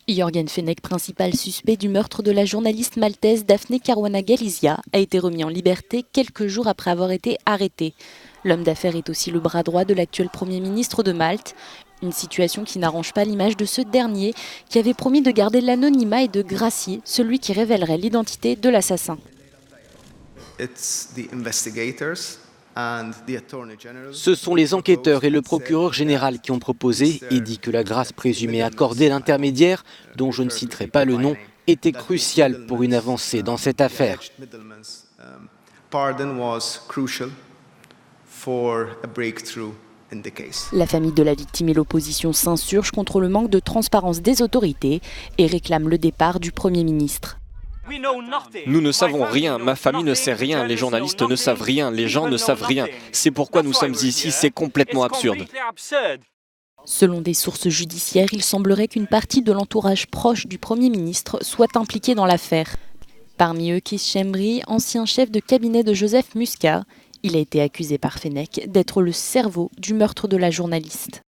Jorgen Fenech, principal suspect du meurtre de la journaliste maltaise Daphne Caruana Galizia, a été remis en liberté quelques jours après avoir été arrêté. L'homme d'affaires est aussi le bras droit de l'actuel Premier ministre de Malte. Une situation qui n'arrange pas l'image de ce dernier, qui avait promis de garder l'anonymat et de gracier celui qui révélerait l'identité de l'assassin. Ce sont les enquêteurs et le procureur général qui ont proposé et dit que la grâce présumée accordée à l'intermédiaire, dont je ne citerai pas le nom, était cruciale pour une avancée dans cette affaire. La famille de la victime et l'opposition s'insurgent contre le manque de transparence des autorités et réclament le départ du Premier ministre. Nous ne savons rien, ma famille ne sait rien, les journalistes ne savent rien, les gens ne savent rien. C'est pourquoi nous sommes ici, c'est complètement absurde. Selon des sources judiciaires, il semblerait qu'une partie de l'entourage proche du Premier ministre soit impliquée dans l'affaire. Parmi eux, Kees Schembri, ancien chef de cabinet de Joseph Muscat. Il a été accusé par Fenech d'être le cerveau du meurtre de la journaliste.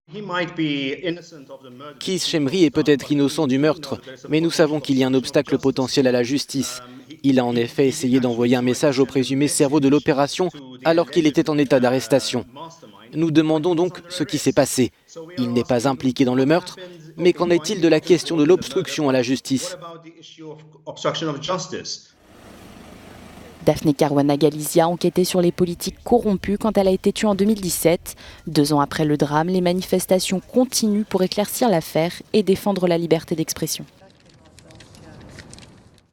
Kees Schembri est peut-être innocent du meurtre, mais nous savons qu'il y a un obstacle potentiel à la justice. Il a en effet essayé d'envoyer un message au présumé cerveau de l'opération alors qu'il était en état d'arrestation. Nous demandons donc ce qui s'est passé. Il n'est pas impliqué dans le meurtre, mais qu'en est-il de la question de l'obstruction à la justice ? Daphne Caruana Galizia enquêtait sur les politiques corrompues quand elle a été tuée en 2017. 2 ans après le drame, les manifestations continuent pour éclaircir l'affaire et défendre la liberté d'expression.